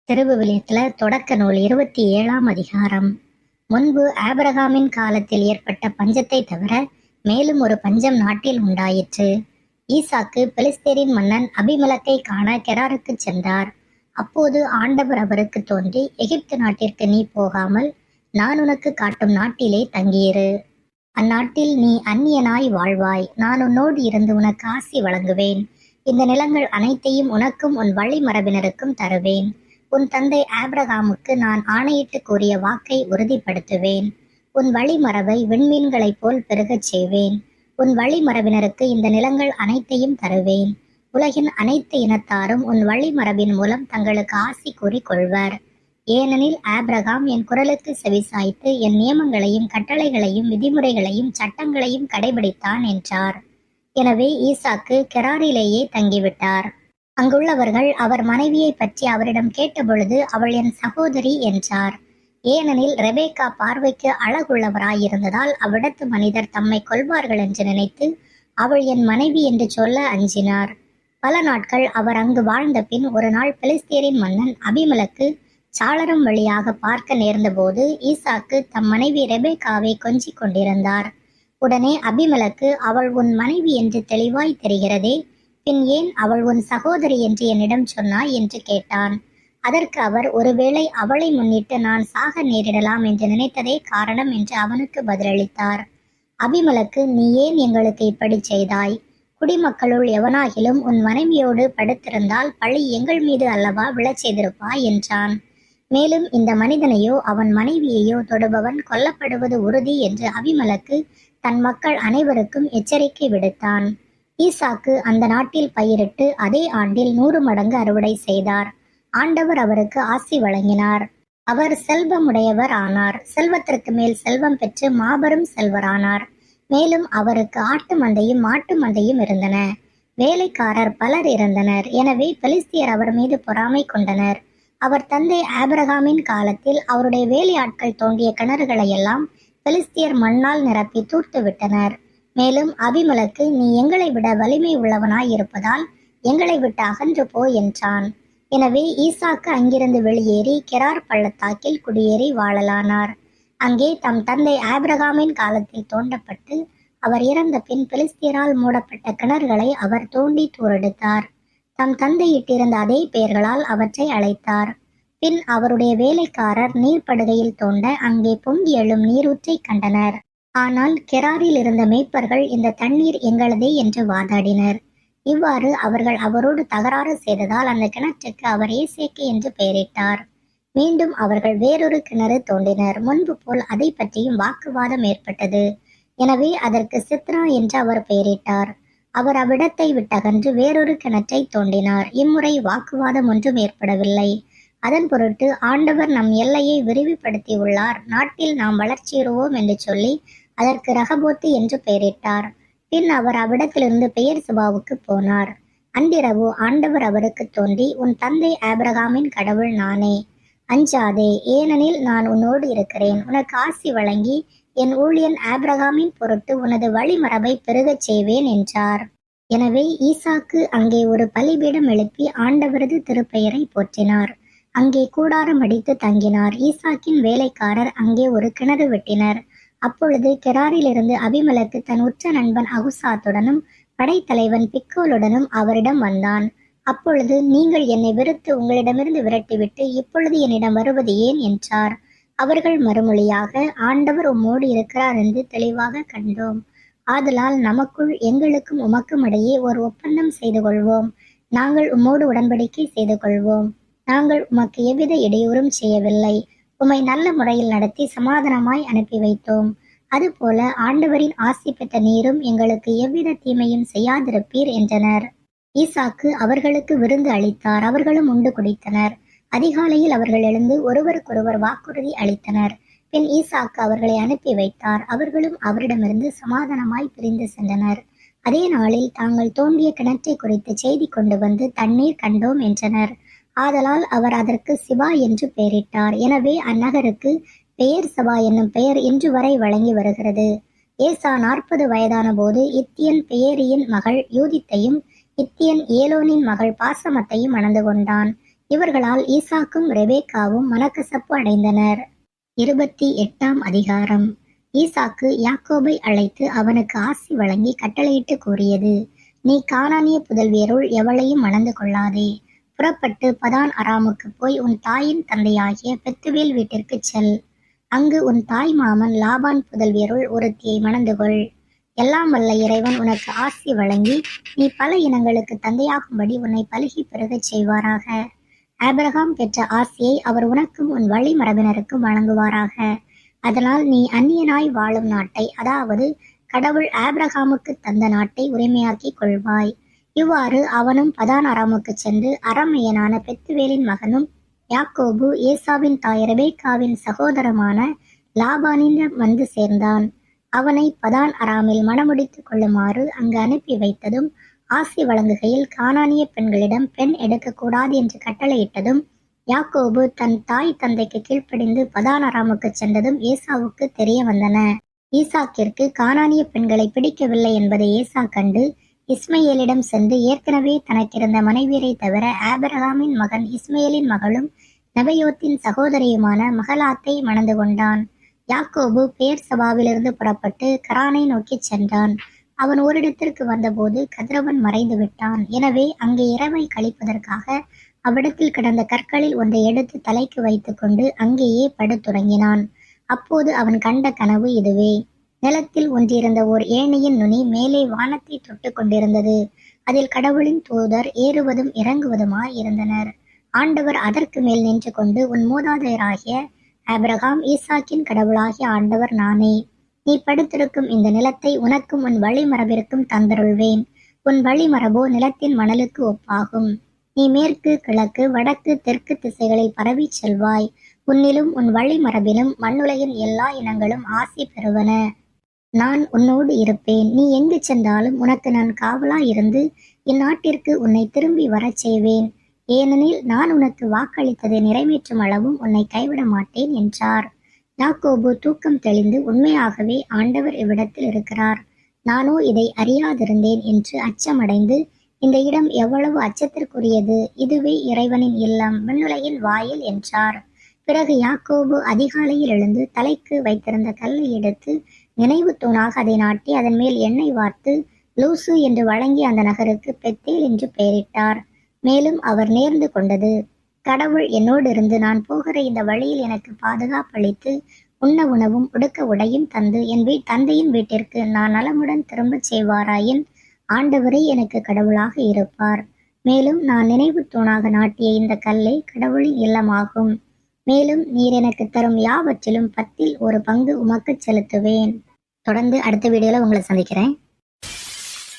திருவிவிலியத்துல தொடக்க நூல் 27ஆம் அதிகாரம். முன்பு ஆபிரகாமின் காலத்தில் ஏற்பட்ட பஞ்சத்தை தவிர மேலும் ஒரு பஞ்சம் நாட்டில் உண்டாயிற்று. ஈசாக்கு பெலிஸ்தேரின் மன்னன் அபிமெலக்கை காண கெராருக்கு சென்றார். அப்போது ஆண்டவர் அவருக்கு தோன்றி, எகிப்து நாட்டிற்கு நீ போகாமல் நான் உனக்கு காட்டும் நாட்டிலே தங்கியிரு. அந்நாட்டில் நீ அந்நியனாய் வாழ்வாய். நான் உன்னோடு இருந்து உனக்கு ஆசி வழங்குவேன். இந்த நிலங்கள் அனைத்தையும் உனக்கும் உன் வழி மரபினருக்கும் தருவேன். உன் தந்தை ஆபிரகாமுக்கு நான் ஆணையிட்டு கூறிய வாக்கை உறுதிப்படுத்துவேன். உன் வழிமரபை விண்மீன்களைப் போல் பெருகச் செய்வேன். உன் வழிமரபினருக்கு இந்த நிலங்கள் அனைத்தையும் தருவேன். உலகின் அனைத்து இனத்தாரும் உன் வழிமரபின் மூலம் தங்களுக்கு ஆசி கூறிக் கொள்வர். ஏனெனில் ஆபிரகாம் என் குரலுக்கு செவிசாய்த்து என் நியமங்களையும் கட்டளைகளையும் விதிமுறைகளையும் சட்டங்களையும் கடைபிடித்தான் என்றார். எனவே ஈசாக்கு கெராரிலேயே தங்கிவிட்டார். அங்குள்ளவர்கள் அவர் மனைவியை பற்றி அவரிடம் கேட்டபொழுது, அவள் என் சகோதரி என்றார். ஏனெனில் ரெபேக்கா பார்வைக்கு அழகுள்ளவராயிருந்ததால் அவ்விடத்து மனிதர் தம்மை கொல்வார்கள் என்று நினைத்து அவள் என் மனைவி என்று சொல்ல அஞ்சினார். பல நாட்கள் அவர் அங்கு வாழ்ந்த பின் ஒரு நாள் பெலிஸ்தேரின் மன்னன் அபிமெலக்கு சாளரம் வழியாக பார்க்க நேர்ந்தபோது ஈசாக்கு தம் மனைவி ரெபேக்காவை கொஞ்சிக் கொண்டிருந்தார். உடனே அபிமெலக்கு, அவள் உன் மனைவி என்று தெளிவாய் தெரிகிறதே, பின் ஏன் அவள் உன் சகோதரி என்று என்னிடம் சொன்னாய் என்று கேட்டான். அதற்கு அவர், ஒருவேளை அவளை முன்னிட்டு நான் சாக நேரிடலாம் என்று நினைத்ததே காரணம் என்று அவனுக்கு பதிலளித்தார். அபிமெலக்கு, நீ ஏன் எங்களுக்கு இப்படி செய்தாய்? குடிமக்களுள் எவனாகிலும் உன் மனைவியோடு படுத்திருந்தால் பழி எங்கள் மீது அல்லவா விழச் செய்திருப்பாய் என்றான். மேலும் இந்த மனிதனையோ அவன் மனைவியையோ தொடுபவன் கொல்லப்படுவது உறுதி என்று அபிமெலக்கு தன் மக்கள் அனைவருக்கும் எச்சரிக்கை விடுத்தான். ஈசாக்கு அந்த நாட்டில் பயிரிட்டு அதே ஆண்டில் 100 மடங்கு அறுவடை செய்தார். ஆண்டவர் அவருக்கு ஆசி வழங்கினார். அவர் செல்வமுடையவர் ஆனார். செல்வத்திற்கு மேல் செல்வம் பெற்று மாபெரும் செல்வரானார். மேலும் அவருக்கு ஆட்டு மந்தையும் மாட்டு மந்தையும் இருந்தன. வேலைக்காரர் பலர் இருந்தனர். எனவே பெலிஸ்தியர் அவர் மீது பொறாமை கொண்டனர். அவர் தந்தை ஆபிரகாமின் காலத்தில் அவருடைய வேலையாட்கள் தோண்டிய கிணறுகளை எல்லாம் பெலிஸ்தியர் மண்ணால் நிரப்பி தூர்த்து விட்டனர். மேலும் அபிமெலக்கு, நீ எங்களை விட வலிமை உள்ளவனாய் இருப்பதால் எங்களை விட்டு அகன்று போ என்றான். எனவே ஈசாக்கு அங்கிருந்து வெளியேறி கெரார் பள்ளத்தாக்கில் குடியேறி வாழலானார். அங்கே தம் தந்தை ஆபிரகாமின் காலத்தில் தோண்டப்பட்டு அவர் இறந்த பின் பெலிஸ்தியரால் மூடப்பட்ட கிணறுகளை அவர் தோண்டி தூரெடுத்தார். தம் தந்தை இட்டிருந்த அதே பெயர்களால் அவற்றை அழைத்தார். பின் அவருடைய வேலைக்காரர் நீர்ப்படுகையில் தோண்ட அங்கே பொங்கி எழும் நீரூற்றை கண்டனர். ஆனால் கெராரில் இருந்த மேய்ப்பர்கள், இந்த தண்ணீர் எங்களதே என்று வாதாடினர். இவ்வாறு அவர்கள் அவரோடு தகராறு செய்ததால் அந்த கிணற்றுக்கு அவர் ஏசேக்கு என்று பெயரிட்டார். மீண்டும் அவர்கள் வேறொரு கிணறு தோண்டினர். முன்பு போல் அதை பற்றியும் வாக்குவாதம் ஏற்பட்டது. எனவே அதற்கு சித்ரா என்று அவர் பெயரிட்டார். அவர் அவ்விடத்தை விட்டகன்று வேறொரு கிணற்றை தோண்டினார். இம்முறை வாக்குவாதம் ஒன்றும் ஏற்படவில்லை. அதன் பொருட்டு ஆண்டவர் நம் எல்லையை விரிவுபடுத்தியுள்ளார், நாட்டில் நாம் வளர்ச்சியுறுவோம் என்று சொல்லி அதற்கு ரகபோத்து என்று பெயரிட்டார். பின் அவர் அவ்விடத்திலிருந்து பெயர் சுபாவுக்கு போனார். அன்றிரவு ஆண்டவர் அவருக்கு தோன்றி, உன் தந்தை ஆபிரகாமின் கடவுள் நானே. அஞ்சாதே, ஏனெனில் நான் உன்னோடு இருக்கிறேன். உனக்கு ஆசி வழங்கி என் ஊழியன் ஆபிரகாமின் பொருட்டு உனது வழிமரபை பெருகச் செய்வேன் என்றார். எனவே ஈசாக்கு அங்கே ஒரு பலிபீடம் எழுப்பி ஆண்டவரது திருப்பெயரை போற்றினார். அங்கே கூடாரம் அடித்து தங்கினார். ஈசாக்கின் வேலைக்காரர் அங்கே ஒரு கிணறு வெட்டினர். அப்பொழுது கெராரிலிருந்து அபிமெலக்கு தன் உற்ற நண்பன் அகுசாத்துடனும் படைத்தலைவன் பிக்கோலுடனும் அவரிடம் வந்தான். அப்பொழுது, நீங்கள் என்னை வெறுத்து உங்களிடமிருந்து விரட்டிவிட்டு இப்பொழுது என்னிடம் வருவது ஏன் என்றார். அவர்கள் மறுமொழியாக, ஆண்டவர் உம்மோடு இருக்கிறார் என்று தெளிவாக கண்டோம். ஆதலால் நமக்குள் எங்களுக்கும் உமக்கும் இடையே ஒரு ஒப்பந்தம் செய்து கொள்வோம். நாங்கள் உம்மோடு உடன்படிக்கை செய்து கொள்வோம். நாங்கள் உமக்கு எவ்வித இடையூறும் செய்யவில்லை. உம்மை நல்ல முறையில் நடத்தி சமாதானமாய் அனுப்பி வைத்தோம். அதுபோல ஆண்டவரின் ஆசி பெற்ற நீரும் எங்களுக்கு எவ்வித தீமையும் செய்யாதிருப்பீர் என்றனர். ஈசாக்கு அவர்களுக்கு விருந்து அளித்தார். அவர்களும் உண்டு குடித்தனர். அதிகாலையில் அவர்கள் எழுந்து ஒருவருக்கொருவர் வாக்குறுதி அளித்தனர். பின் ஈசாக்கு அவர்களை அனுப்பி வைத்தார். அவர்களும் அவரிடமிருந்து சமாதானமாய் பிரிந்து சென்றனர். அதே நாளில் தாங்கள் தோண்டிய கிணற்றை குறித்து செய்தி கொண்டு வந்து தண்ணீர் கண்டோம் என்றனர். ஆதலால் அவர் அதற்கு சிவா என்று பெயரிட்டார். எனவே அந்நகருக்கு பெயர் சபா என்னும் பெயர் இன்று வரை வழங்கி வருகிறது. ஏசா 40 வயதான போது இத்தியன் பெயேரியின் மகள் யூதித்தையும் இத்தியன் ஏலோனின் மகள் பாசமத்தையும் மணந்து கொண்டான். இவர்களால் ஈசாக்கும் ரெபேக்காவும் மனக்கசப்பு அடைந்தனர். 28ஆம் அதிகாரம். ஈசாக்கு யாக்கோபை அழைத்து அவனுக்கு ஆசி வழங்கி கட்டளையிட்டு கூறியது: நீ கானானிய புதல்வியருள் எவளையும் மணந்து கொள்ளாதே. புறப்பட்டு பதான் அராமுக்கு போய் உன் தாயின் தந்தையாகிய பெத்துவேல் வீட்டிற்குச் செல். அங்கு உன் தாய் மாமன் லாபான் புதல்வியருள் ஒருத்தியை மணந்து கொள். எல்லாம் வல்ல இறைவன் உனக்கு ஆசி வழங்கி நீ பல இனங்களுக்கு தந்தையாகும்படி உன்னை பலுகி பெருகச் செய்வாராக. ஆபிரகாம் பெற்ற ஆசியை அவர் உனக்கும் உன் வழி மரபினருக்கும் வழங்குவாராக. அதனால் நீ அந்நியனாய் வாழும் நாட்டை, அதாவது கடவுள் ஆபிரகாமுக்கு தந்த நாட்டை உரிமையாக்கிக் கொள்வாய். இவ்வாறு அவனும் பதான் அராமுக்கு சென்று அரமையனான பெத்துவேலின் மகனும் யாக்கோபு ஏசாவின் தாய் ரெபேக்காவின் சகோதரமான லாபானிடம் வந்து சேர்ந்தான். அவனை பதான் அராமில் மணமுடித்துக் கொள்ளுமாறு அங்கு அனுப்பி வைத்ததும், ஆசி வழங்குகையில் கானானிய பெண்களிடம் பெண் எடுக்கக்கூடாது என்று கட்டளையிட்டதும், யாக்கோபு தன் தாய் தந்தைக்கு கீழ்ப்படிந்து பதான் அராமுக்கு சென்றதும் ஏசாவுக்கு தெரிய வந்தன. ஈசாக்கிற்கு கானானிய பெண்களை பிடிக்கவில்லை என்பதை ஏசா கண்டு இஸ்மையேலிடம் சென்று ஏற்கனவே தனக்கிருந்த மனைவியரை தவிர ஆபிரகாமின் மகன் இஸ்மையேலின் மகளும் நெபயோத்தின் சகோதரியுமான மகலாத்தை மணந்து கொண்டான். யாக்கோபு பேர் சபாவிலிருந்து புறப்பட்டு கரானை நோக்கி சென்றான். அவன் ஓரிடத்திற்கு வந்தபோது கதிரவன் மறைந்து விட்டான். எனவே அங்கே இரவை கழிப்பதற்காக அவ்விடத்தில் கிடந்த கற்களில் ஒன்றை எடுத்து தலைக்கு வைத்து கொண்டு அங்கேயே படுத்துறங்கினான். அப்போது அவன் கண்ட கனவு இதுவே: நிலத்தில் ஒன்றிருந்த ஓர் ஏணியின் நுனி மேலே வானத்தை தொட்டு கொண்டிருந்தது. அதில் கடவுளின் தூதர் ஏறுவதும் இறங்குவதுமாய் இருந்தனர். ஆண்டவர் அதற்கு மேல் நின்று கொண்டு, உன் மூதாதையராகிய ஆபிரகாம் ஈசாக்கின் கடவுளாகிய ஆண்டவர் நானே. நீ படுத்திருக்கும் இந்த நிலத்தை உனக்கும் உன் வழிமரபிற்கும் தந்தருள்வேன். உன் வழிமரபோ நிலத்தின் மணலுக்கு ஒப்பாகும். நீ மேற்கு, கிழக்கு, வடக்கு, தெற்கு திசைகளில் பரவி செல்வாய். உன்னிலும் உன் வழிமரபிலும் மண்ணுலகின் எல்லா இனங்களும் ஆசி பெறுவன. நான் உன்னோடு இருப்பேன். நீ எங்கு சென்றாலும் உனக்கு நான் காவலாயிருந்து இந்நாட்டிற்கு உன்னை திரும்பி வரச் செய்வேன். ஏனெனில் நான் உனக்கு வாக்களித்ததை நிறைவேற்றும் அளவும் உன்னை கைவிட மாட்டேன் என்றார். யாக்கோபு தூக்கம் தெளிந்து, உண்மையாகவே ஆண்டவர் இவ்விடத்தில் இருக்கிறார், நானோ இதை அறியாதிருந்தேன் என்று அச்சமடைந்து, இந்த இடம் எவ்வளவு அச்சத்திற்குரியது! இதுவே இறைவனின் இல்லம், விண்ணுலகின் வாயில் என்றார். பிறகு யாக்கோபு அதிகாலையில் எழுந்து தலைக்கு வைத்திருந்த கல்லை எடுத்து நினைவு தூணாக அதை நாட்டி அதன் மேல் எண்ணெய் வார்த்து லூசு என்று வழங்கி அந்த நகருக்கு பெத்தேல் என்று பெயரிட்டார். மேலும் அவர் நேர்ந்து கொண்டது: கடவுள் என்னோடு இருந்து நான் போகிற இந்த வழியில் எனக்கு பாதுகாப்பளித்து உண்ண உணவும் உடுக்க உடையும் தந்து என் தந்தையின் வீட்டிற்கு நான் நலமுடன் திரும்பச் செய்வாராயின் ஆண்டவரே எனக்கு கடவுளாக இருப்பார். மேலும் நான் நினைவு தூணாக நாட்டிய இந்த கல்லை கடவுளின் இல்லமாகும். மேலும் நீர் எனக்கு தரும் யாவற்றிலும் 10ல் 1 பங்கு உமக்கு செலுத்துவேன். தொடர்ந்து அடுத்த வீடியோல உங்களை சந்திக்கிறேன்.